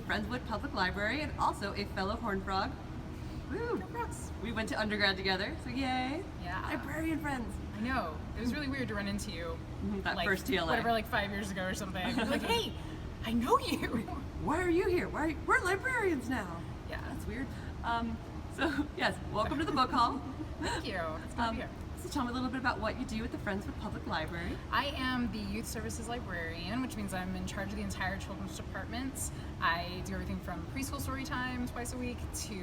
Friendswood Public Library and also a fellow Horned Frog. Woo! We went to undergrad together, so yay! Yeah. Librarian friends. I know. It was really weird to run into you. That first TLA. Whatever, like 5 years ago or something. Like, hey, I know you. Why are you here? We're librarians now. Yeah. That's weird. So, yes, welcome to the book hall. Thank you. It's good to be here. So tell me a little bit about what you do at the Friendswood Public Library. I am the Youth Services Librarian, which means I'm in charge of the entire children's department. I do everything from preschool story time twice a week to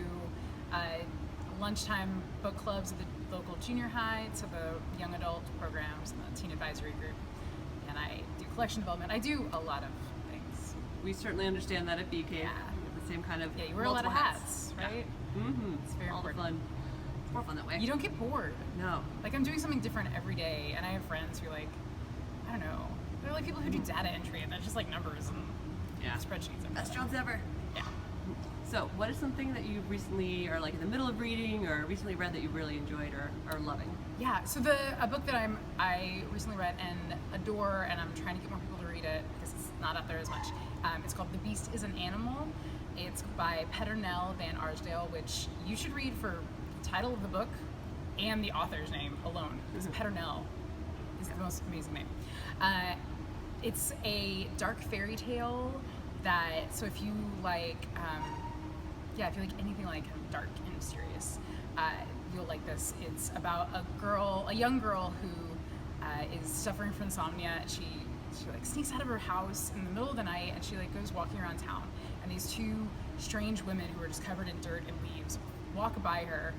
lunchtime book clubs at the local junior high to the young adult programs and the teen advisory group. And I do collection development. I do a lot of things. We certainly understand that at BK. Yeah. You have the same kind of you wear a lot of hats, right? Yeah. Mm-hmm. It's very all important. the fun. It's more fun that way. You don't get bored. No. Like, I'm doing something different every day, and I have friends who are like, I don't know, they're like people who do data entry, and that's just like numbers and spreadsheets. Best jobs ever. Yeah. So, what is something that you recently, or like in the middle of reading, or recently read that you really enjoyed or are loving? Yeah. So a book that I recently read and adore, and I'm trying to get more people to read it because it's not out there as much. It's called The Beast is an Animal. It's by Peternelle van Arsdale, which you should read for the title of the book and the author's name alone, because Peternelle is the most amazing name. It's a dark fairy tale that, so if you like, if you like anything like kind of dark and mysterious, you'll like this. It's about a young girl who is suffering from insomnia. She like sneaks out of her house in the middle of the night, and she like goes walking around town, and these two strange women who are just covered in dirt and leaves walk by her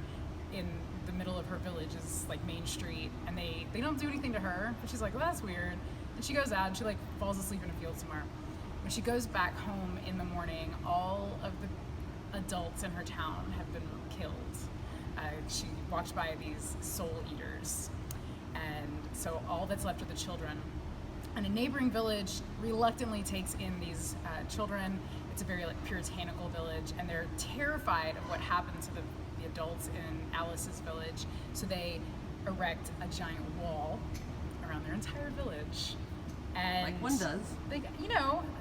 in the middle of her village's like main street, and they don't do anything to her, but she's like, well, that's weird. And she goes out and she like falls asleep in a field somewhere. When she goes back home in the morning, all of the adults in her town have been killed. She walked by these soul eaters, and so all that's left are the children. And a neighboring village reluctantly takes in these children. It's a very like puritanical village, and they're terrified of what happened to the adults in Alice's village. So they erect a giant wall around their entire village. And like one does. They,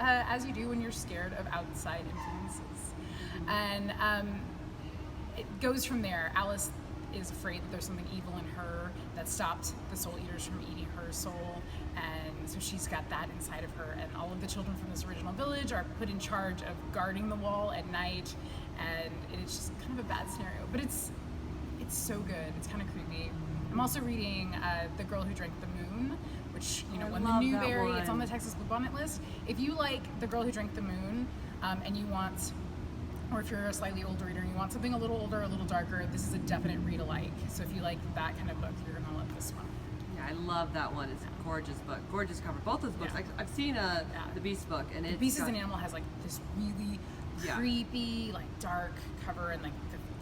as you do when you're scared of outside influences. And it goes from there. Alice is afraid that there's something evil in her that stopped the soul eaters from eating her soul, and so she's got that inside of her, and all of the children from this original village are put in charge of guarding the wall at night, and it's just kind of a bad scenario, but it's so good. It's kind of creepy. I'm also reading The Girl Who Drank the Moon, which won the Newbery. It's on the Texas Bluebonnet list. If you like The Girl Who Drank the Moon, and you want, or if you're a slightly older reader and you want something a little older, a little darker, this is a definite read-alike. So if you like that kind of book, you're gonna love this one. Yeah, I love that one. It's a gorgeous book, gorgeous cover. Both those books. Yeah. I've seen the Beast book, and it's The Beast is an Animal has like this really creepy, like dark cover, and like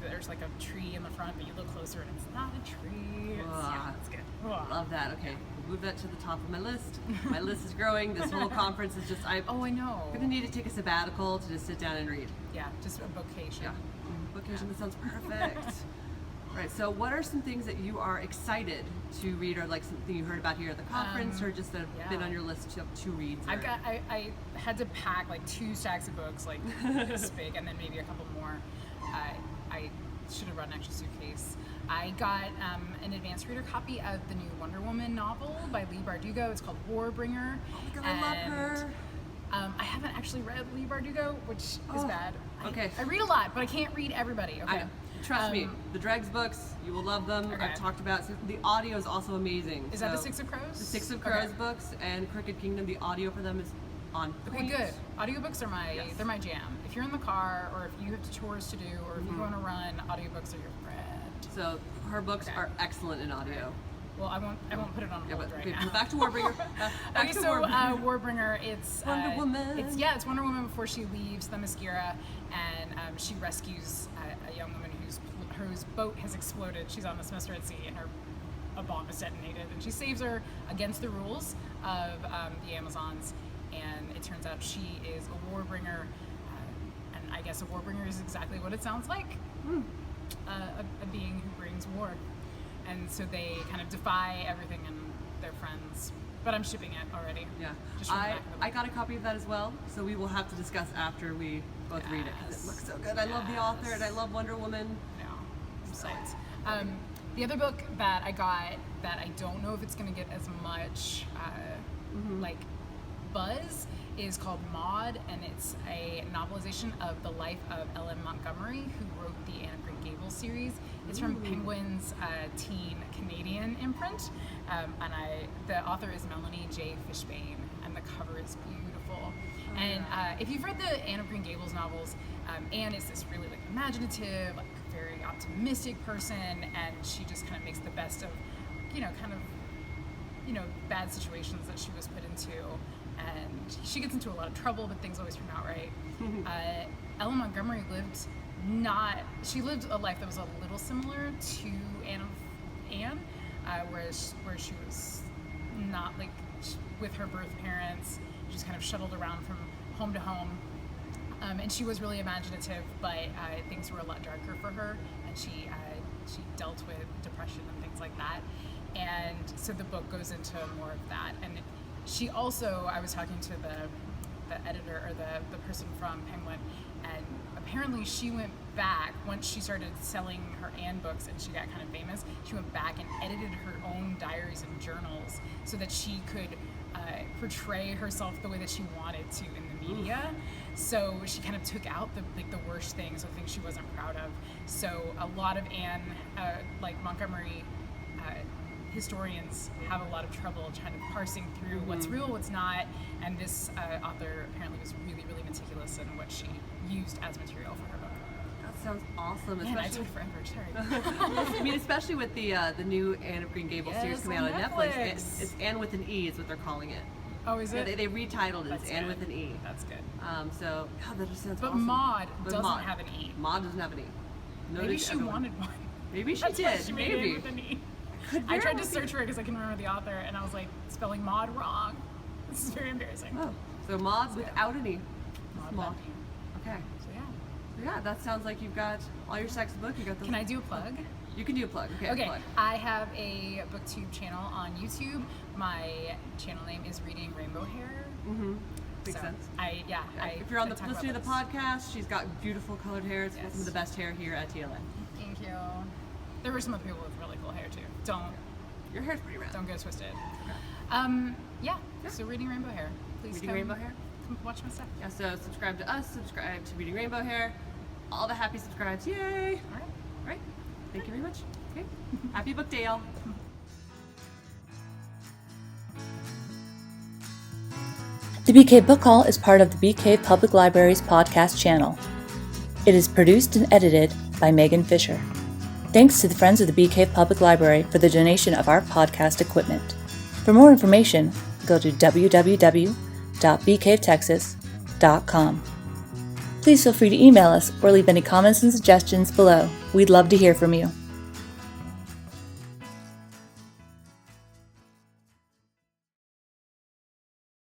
there's like a tree in the front, but you look closer and it's not a tree. It's good. Love that. Okay, we'll move that to the top of my list. My list is growing. This whole conference is just I know. I'm gonna need to take a sabbatical to just sit down and read. Yeah, just a bookcation. Yeah, bookcation. That sounds perfect. Right. So, what are some things that you are excited to read, or like something you heard about here at the conference, or just that have been on your list to read? I had to pack like 2 stacks of books, like this big, and then maybe a couple more. I should have brought an extra suitcase. I got an advanced reader copy of the new Wonder Woman novel by Leigh Bardugo. It's called Warbringer. Oh my god, I love her. I haven't actually read Leigh Bardugo, which is bad. Okay. I read a lot, but I can't read everybody. Okay. Trust me, the Dregs books, you will love them. Okay. I've talked about the audio is also amazing. Is that the Six of Crows? The Six of Crows books and Crooked Kingdom. The audio for them is on point. Okay, good. Audiobooks are they're my jam. If you're in the car, or if you have chores to do, or if you go on a run, audiobooks are your friend. So her books are excellent in audio. Okay. Well, I won't put it on hold right now. Back to Warbringer. Warbringer, it's Wonder Woman. It's Wonder Woman before she leaves the Mascara, and she rescues a young woman whose boat has exploded. She's on the semester at sea, and a bomb is detonated, and she saves her against the rules of the Amazons. And it turns out she is a Warbringer, and I guess a Warbringer is exactly what it sounds like, a being who brings war. And so they kind of defy everything and their friends. But I'm shipping it already. Yeah. Just from the back of the book. I got a copy of that as well, so we will have to discuss after we both read it because it looks so good. I love the author and I love Wonder Woman. Yeah, I'm psyched. The other book that I got that I don't know if it's going to get as much like buzz is called Maud, and it's a novelization of the life of Ellen Montgomery, who wrote the Anne of Green Gables series. It's from Penguin's teen Canadian imprint, and the author is Melanie J. Fishbane, and the cover is beautiful. And if you've read the Anne of Green Gables novels, Anne is this really like imaginative, like very optimistic person, and she just kind of makes the best of, bad situations that she was put into. And she gets into a lot of trouble, but things always turn out right. Ellen Montgomery lived a life that was a little similar to Anne, where she was not like with her birth parents, just kind of shuttled around from home to home. And she was really imaginative, but things were a lot darker for her, and she dealt with depression and things like that. And so the book goes into more of that. And she also, I was talking to the editor, or the person from Penguin, and apparently she went back, once she started selling her Anne books and she got kind of famous, she went back and edited her own diaries and journals so that she could portray herself the way that she wanted to in the media. So she kind of took out the worst things, or things she wasn't proud of. So a lot of Anne, Montgomery, historians have a lot of trouble kind of parsing through what's real, what's not, and this author apparently was really, really meticulous in what she used as material for her book. That sounds awesome. Man, I took forever, sorry. I mean, especially with the new Anne of Green Gables series coming out on Netflix. It's Anne with an E is what they're calling it. Oh, is it? Yeah, they retitled it. That's It's Anne good. with an E. That's good. That just sounds But awesome. Maud doesn't have an E. Maud doesn't have an E. Maybe she wanted one. Maybe she That's did. why she made Maybe. it with an E. I tried to search for it because I can remember the author, and I was like, spelling Maud wrong. This is very embarrassing. Oh, so Maud without an E. Maud Maud. without an E. Okay. So yeah. So yeah, that sounds like you've got all your sex book. You got those. Can I do a plug? You can do a plug. Okay. Plug. I have a booktube channel on YouTube. My channel name is Reading Rainbow Hair. Makes sense. If you're listening to the podcast, she's got beautiful colored hair. It's some of the best hair here at TLA. Thank you. There were some other people with really cool hair too. Your hair's pretty round. Don't get it twisted. Okay. So Reading Rainbow Hair. Please Reading Rainbow Hair. Come watch my stuff. Yeah. So subscribe to us. Subscribe to Reading Rainbow Hair. All the happy subscribes. Yay! All right. Thank you very much. Okay. Happy book day, y'all. The Bee Cave Book Haul is part of the Bee Cave Public Library's podcast channel. It is produced and edited by Megan Fisher. Thanks to the Friends of the Bee Cave Public Library for the donation of our podcast equipment. For more information, go to www.beecavetexas.com. Please feel free to email us or leave any comments and suggestions below. We'd love to hear from you.